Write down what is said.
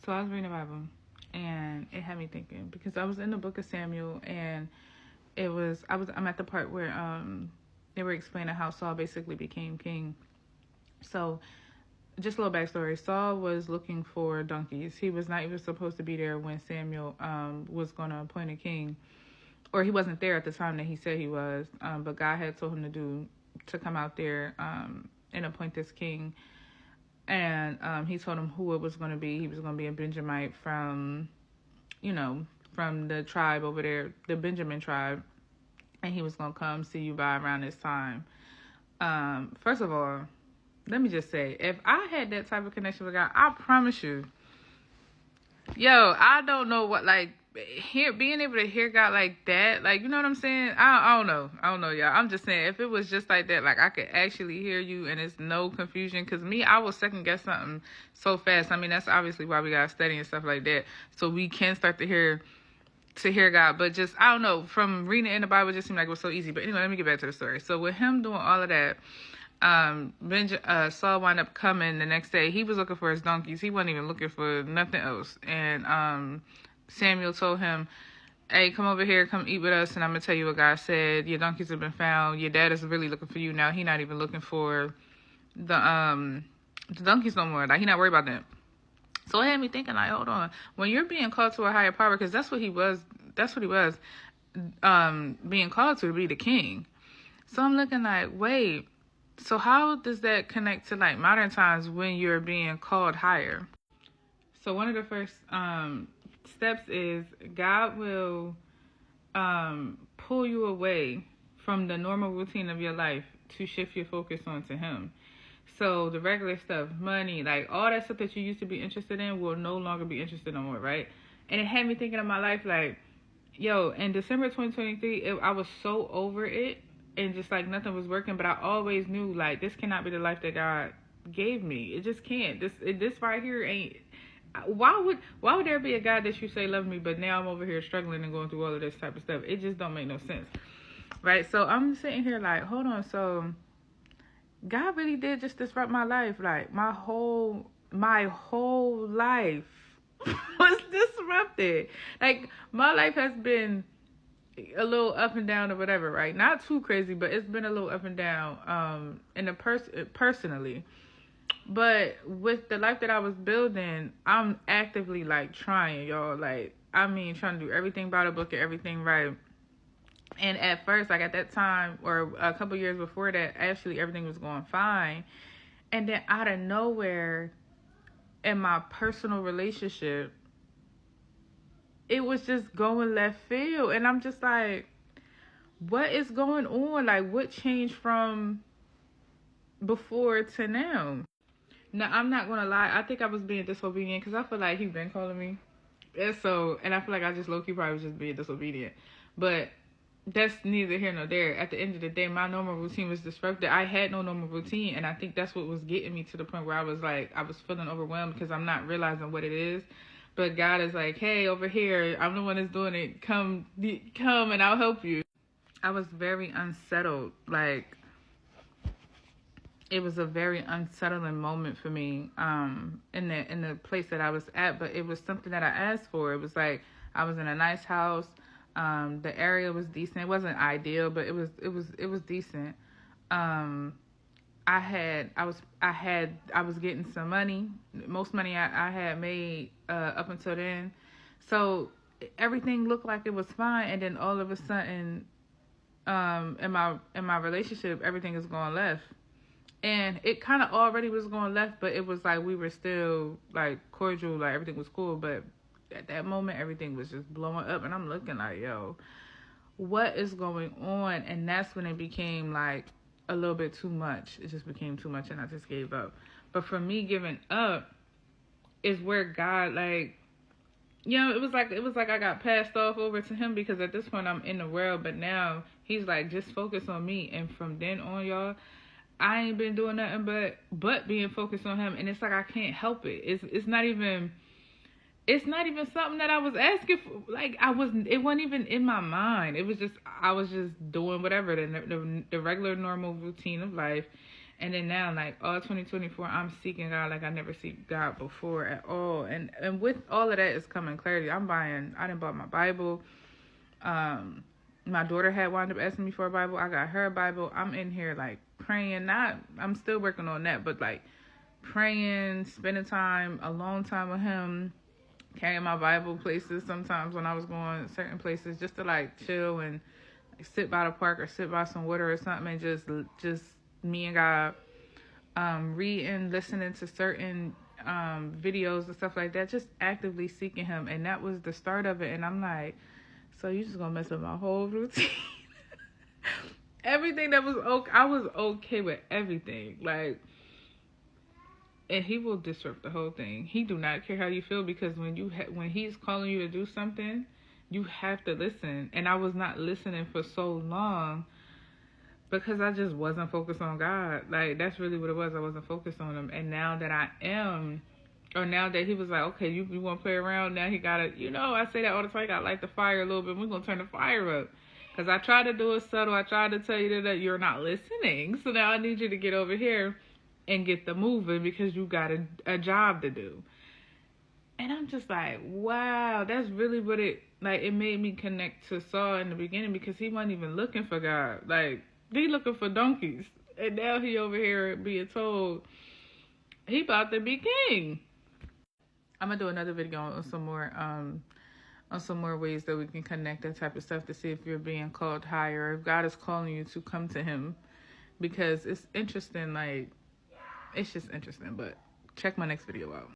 So I was reading the Bible, and it had me thinking because I was in the book of Samuel, and I'm at the part where they were explaining how Saul basically became king. So just a little backstory. Saul was looking for donkeys. He was not even supposed to be there when Samuel was going to appoint a king, or he wasn't there at the time that he said he was. But God had told him to come out there and appoint this king. And he told him who it was going to be. He was going to be a Benjamite from the tribe over there, the Benjamin tribe. And he was going to come see you by around this time. First of all, let me just say, if I had that type of connection with God, I promise you, I don't know what, like, being able to hear God like that, like, you know what I'm saying? I don't know, y'all. I'm just saying, if it was just like that, like, I could actually hear you and it's no confusion, because I will second guess something so fast. I mean, that's obviously why we gotta study and stuff like that, so we can start to hear God. But just, I don't know, from reading it in the Bible, it just seemed like it was so easy. But anyway, let me get back to the story. So with him doing all of that, Saul wound up coming the next day. He was looking for his donkeys. He wasn't even looking for nothing else. And Samuel told him, hey, come over here, come eat with us, and I'm going to tell you what God said. Your donkeys have been found. Your dad is really looking for you now. He not even looking for the donkeys no more. Like, he not worried about them. So it had me thinking, like, hold on. When you're being called to a higher power, because that's what he was, being called to be the king. So I'm looking like, wait, so how does that connect to, like, modern times when you're being called higher? So one of the first steps is God will pull you away from the normal routine of your life to shift your focus onto him. So the regular stuff, money, like all that stuff that you used to be interested in will no longer be interested no more, right? And it had me thinking of my life like, in December 2023, I was so over it and just like nothing was working, but I always knew like this cannot be the life that God gave me. It just can't. This right here ain't. Why would there be a God that you say love me, but now I'm over here struggling and going through all of this type of stuff? It just don't make no sense, right? So I'm sitting here like, hold on, so God really did just disrupt my life. Like my whole life was disrupted. Like my life has been a little up and down or whatever, right? Not too crazy, but it's been a little up and down personally. But with the life that I was building, I'm actively like trying, y'all. Like, I mean, trying to do everything by the book and everything right. And at first, like at that time or a couple years before that, actually everything was going fine. And then out of nowhere, in my personal relationship, it was just going left field. And I'm just like, what is going on? Like, what changed from before to now? Now, I'm not going to lie. I think I was being disobedient because I feel like he's been calling me. And I feel like I just low-key probably was just being disobedient. But that's neither here nor there. At the end of the day, my normal routine was disrupted. I had no normal routine, and I think that's what was getting me to the point where I was feeling overwhelmed because I'm not realizing what it is. But God is like, hey, over here, I'm the one that's doing it. Come, and I'll help you. I was very unsettled. Like, it was a very unsettling moment for me in the place that I was at. But it was something that I asked for. It was like I was in a nice house. The area was decent. It wasn't ideal, but it was decent. I was getting some money, most money I had made up until then. So everything looked like it was fine, and then all of a sudden, in my relationship, everything is going left. And it kind of already was going left, but it was like we were still like cordial, like everything was cool, but at that moment, everything was just blowing up, and I'm looking like, yo, what is going on? And that's when it became like a little bit too much. It just became too much, and I just gave up. But for me, giving up is where God, like, it was like I got passed off over to him because at this point I'm in the world, but now he's like, just focus on me. And from then on, y'all, I ain't been doing nothing but being focused on him, and it's like I can't help it. It's not even something that I was asking for. Like it wasn't even in my mind. It was just, I was just doing whatever, the regular normal routine of life. And then now, like, all 2024, I'm seeking God like I never seek God before at all. And with all of that is coming clarity. I done bought my Bible. My daughter had wound up asking me for a Bible. I got her a Bible. I'm in here, like, praying. I'm still working on that, but, like, praying, spending time, alone time with him, carrying my Bible places sometimes when I was going certain places just to, like, chill and sit by the park or sit by some water or something, and just me and God, reading, listening to certain videos and stuff like that, just actively seeking him. And that was the start of it. And I'm like, so you just gonna mess up my whole routine? Everything that was okay, I was okay with everything, like, and he will disrupt the whole thing. He do not care how you feel, because when he's calling you to do something, you have to listen. And I was not listening for so long because I just wasn't focused on God. Like, that's really what it was. I wasn't focused on him. And now that I am, or now that he was like, okay, you want to play around? Now he got to, I say that all the time. I got to light the fire a little bit. We're going to turn the fire up. Because I tried to do it subtle. I tried to tell you that you're not listening. So now I need you to get over here and get the moving, because you got a job to do. And I'm just like, wow, that's really what it made me connect to Saul in the beginning, because he wasn't even looking for God. Like, he looking for donkeys. And now he over here being told he about to be king. I'm going to do another video on some more ways that we can connect, that type of stuff, to see if you're being called higher, if God is calling you to come to him. Because it's interesting, like, it's just interesting. But check my next video out.